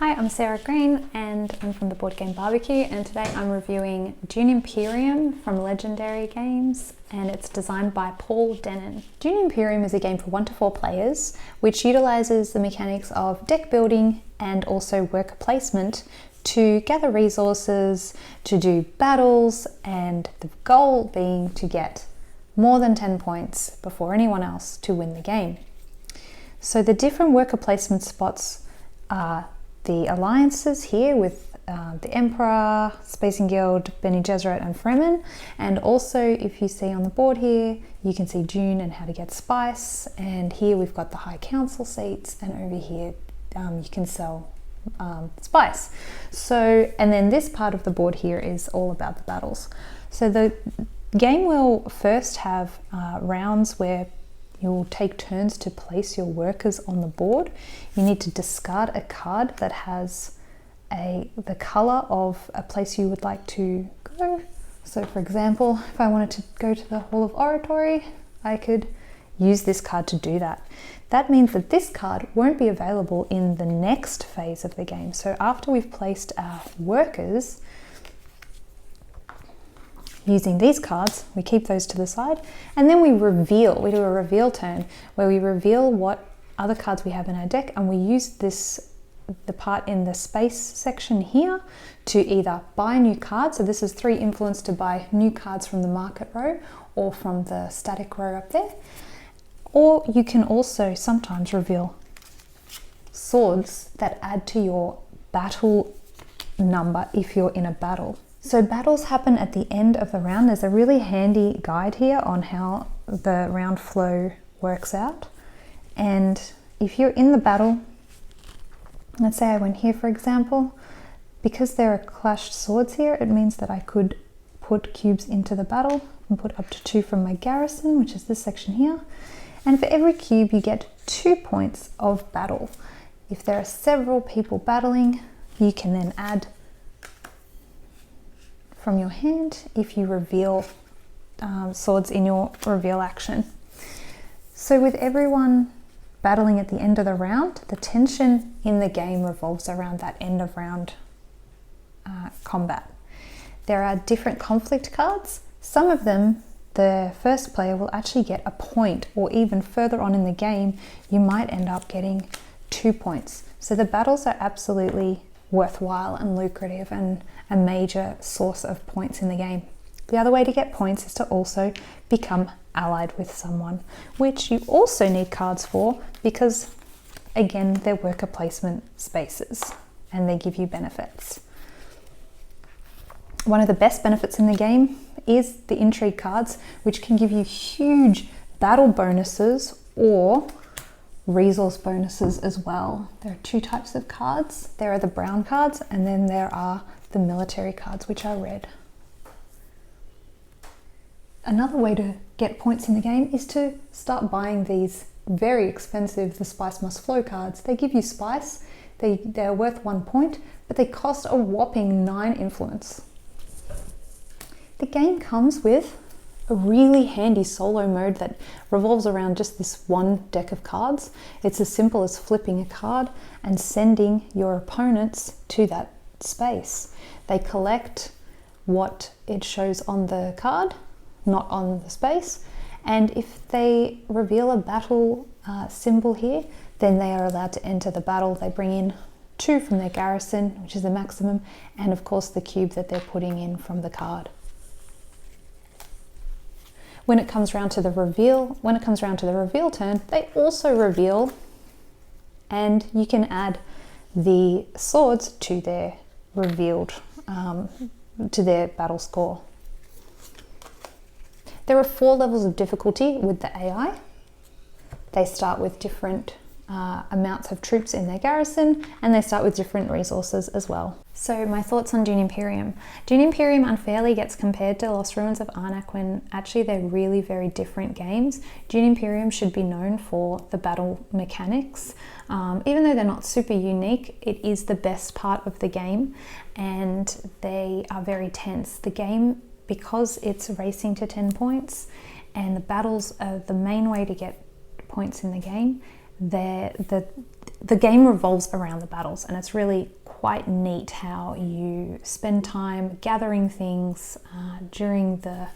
Hi, I'm Sarah Green and I'm from the board game BBQ, and today I'm reviewing Dune Imperium from Legendary Games, and it's designed by Paul Dennen. Dune Imperium is a game for 1 to 4 players which utilises the mechanics of deck building and also worker placement to gather resources, to do battles, and the goal being to get more than 10 points before anyone else to win the game. So the different worker placement spots are the alliances here with the Emperor, Spacing Guild, Bene Gesserit and Fremen, and also if you see on the board here you can see Dune and how to get spice, and here we've got the High Council seats, and over here you can sell spice. So, and then this part of the board here is all about the battles. So the game will first have rounds where you'll take turns to place your workers on the board. You need to discard a card that has the color of a place you would like to go. So for example, if I wanted to go to the Hall of Oratory, I could use this card to do that. That means that this card won't be available in the next phase of the game. So after we've placed our workers, using these cards, we keep those to the side, and then we do a reveal turn where we reveal what other cards we have in our deck, and we use the part in the space section here to either buy new cards. So this is 3 influence to buy new cards from the market row or from the static row up there. Or you can also sometimes reveal swords that add to your battle number if you're in a battle. So battles happen at the end of the round. There's a really handy guide here on how the round flow works out. And if you're in the battle, let's say I went here for example, because there are clashed swords here, it means that I could put cubes into the battle and put up to 2 from my garrison, which is this section here. And for every cube you get 2 points of battle. If there are several people battling, you can then add from your hand if you reveal swords in your reveal action. So with everyone battling at the end of the round, the tension in the game revolves around that end of round combat. There are different conflict cards. Some of them, the first player will actually get a point, or even further on in the game you might end up getting 2 points. So the battles are absolutely worthwhile and lucrative and a major source of points in the game. The other way to get points is to also become allied with someone, which you also need cards for because, again, they're worker placement spaces and they give you benefits. One of the best benefits in the game is the intrigue cards, which can give you huge battle bonuses or resource bonuses as well. There are 2 types of cards. There are the brown cards, and then there are the military cards, which are red. Another way to get points in the game is to start buying these very expensive The Spice Must Flow cards. They give you spice, they're worth 1 point, but they cost a whopping 9 influence. The game comes with a really handy solo mode that revolves around just this one deck of cards. It's as simple as flipping a card and sending your opponents to that space. They collect what it shows on the card, not on the space, and if they reveal a battle symbol here, then they are allowed to enter the battle. They bring in 2 from their garrison, which is the maximum, and of course the cube that they're putting in from the card. When it comes around to the reveal turn, they also reveal, and you can add the swords to their revealed, to their battle score. There are 4 levels of difficulty with the AI. They start with different amounts of troops in their garrison, and they start with different resources as well. So my thoughts on Dune Imperium. Dune Imperium unfairly gets compared to Lost Ruins of Arnak when actually they're really very different games. Dune Imperium should be known for the battle mechanics. Even though they're not super unique, it is the best part of the game and they are very tense. The game, because it's racing to 10 points and the battles are the main way to get points in the game, the game revolves around the battles, and it's really quite neat how you spend time gathering things during the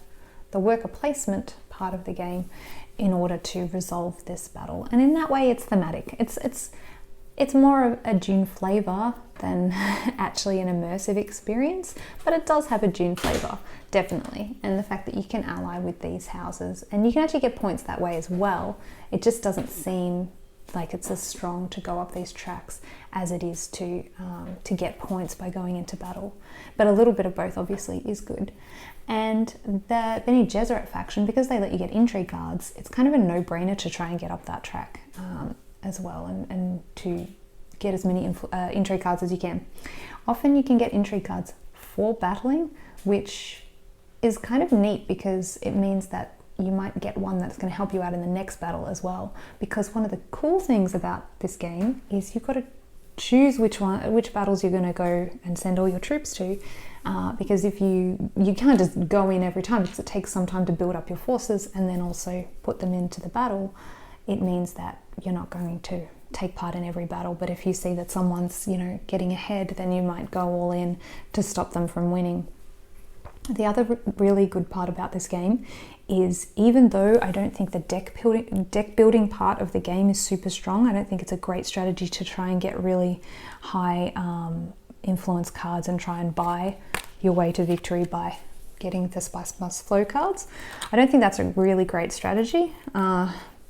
worker placement part of the game in order to resolve this battle. And in that way, it's thematic. It's more of a Dune flavor than actually an immersive experience, but it does have a Dune flavor, definitely. And the fact that you can ally with these houses, and you can actually get points that way as well. It just doesn't seem like it's as strong to go up these tracks as it is to get points by going into battle. But a little bit of both obviously is good. And the Bene Gesserit faction, because they let you get intrigue cards, it's kind of a no-brainer to try and get up that track as well, and to get as many intrigue cards as you can. Often you can get intrigue cards for battling, which is kind of neat because it means that you might get one that's going to help you out in the next battle as well. Because one of the cool things about this game is you've got to choose which battles you're going to go and send all your troops to, because if you can't just go in every time, because it takes some time to build up your forces and then also put them into the battle. It means that you're not going to take part in every battle, but if you see that someone's, getting ahead, then you might go all in to stop them from winning. The other really good part about this game is, even though I don't think the deck building part of the game is super strong, I don't think it's a great strategy to try and get really high influence cards and try and buy your way to victory by getting the Spice Must Flow cards. I don't think that's a really great strategy,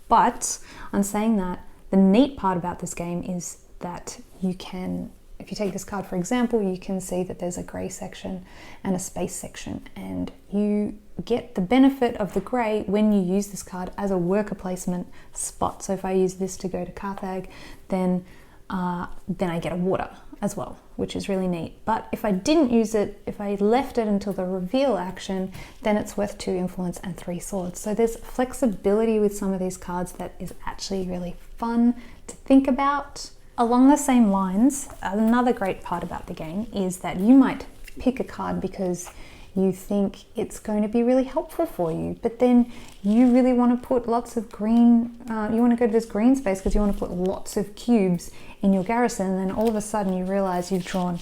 but on saying that, the neat part about this game is that you can, if you take this card for example, you can see that there's a grey section and a space section, and you get the benefit of the grey when you use this card as a worker placement spot. So if I use this to go to Carthage, then I get a water as well, which is really neat. But if I didn't use it, if I left it until the reveal action, then it's worth 2 influence and 3 swords. So there's flexibility with some of these cards that is actually really fun to think about. Along the same lines, another great part about the game is that you might pick a card because you think it's going to be really helpful for you, but then you really want to put lots of green, you want to go to this green space because you want to put lots of cubes in your garrison, and then all of a sudden you realize you've drawn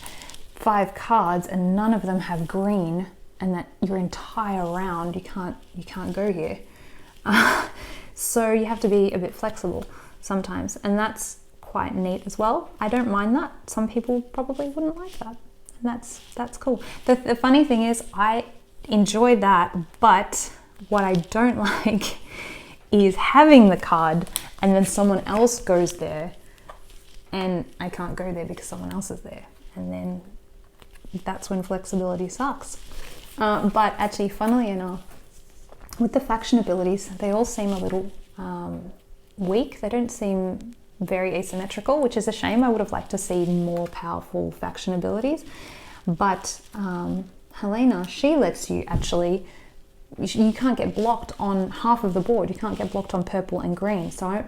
5 cards and none of them have green, and that your entire round you can't go here. So you have to be a bit flexible sometimes, and that's quite neat as well. I don't mind that. Some people probably wouldn't like that. That's cool. The funny thing is, I enjoy that, but what I don't like is having the card and then someone else goes there and I can't go there because someone else is there, and then that's when flexibility sucks. But actually, funnily enough, with the faction abilities, they all seem a little weak. They don't seem very asymmetrical, which is a shame. I would have liked to see more powerful faction abilities, but Helena, she lets you actually, you can't get blocked on half of the board. You can't get blocked on purple and green. So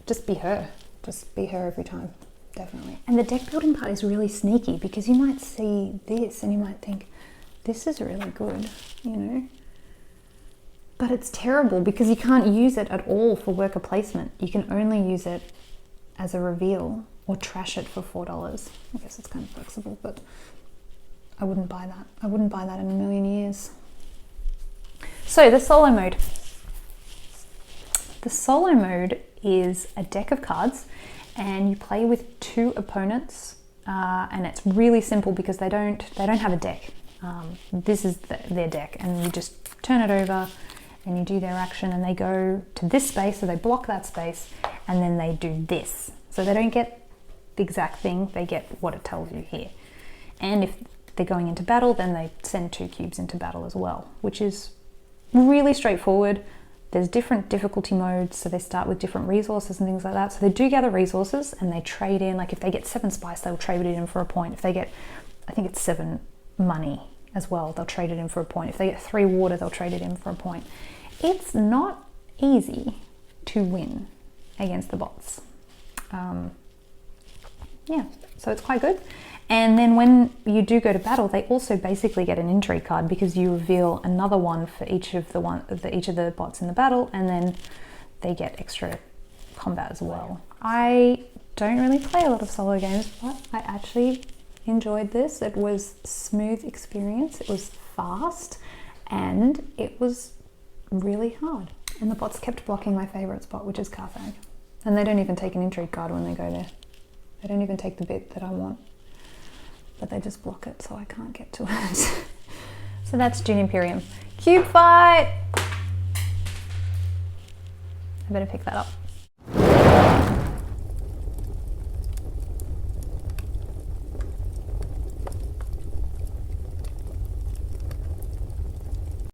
just be her every time, definitely. And the deck building part is really sneaky because you might see this and you might think this is really good, but it's terrible because you can't use it at all for worker placement. You can only use it as a reveal or trash it for $4. I guess it's kind of flexible, but I wouldn't buy that. I wouldn't buy that in a million years. So the solo mode. The solo mode is a deck of cards and you play with 2 opponents, and it's really simple because they don't have a deck. This is their deck, and you just turn it over and you do their action, and they go to this space, so they block that space, and then they do this. So they don't get the exact thing, they get what it tells you here. And if they're going into battle, then they send 2 cubes into battle as well, which is really straightforward. There's different difficulty modes, so they start with different resources and things like that. So they do gather resources and they trade in, like if they get 7 spice, they'll trade it in for a point. If they get, I think it's 7 money as well, they'll trade it in for a point. If they get 3 water, they'll trade it in for a point. It's not easy to win against the bots. So it's quite good. And then when you do go to battle, they also basically get an intrigue card because you reveal another one for each of the bots in the battle, and then they get extra combat as well. I don't really play a lot of solo games, but I actually enjoyed this. It was a smooth experience, it was fast, and it was really hard. And the bots kept blocking my favourite spot, which is Carthage. And they don't even take an intrigue card when they go there. They don't even take the bit that I want. But they just block it, so I can't get to it. So that's Dune Imperium. Cube fight! I better pick that up.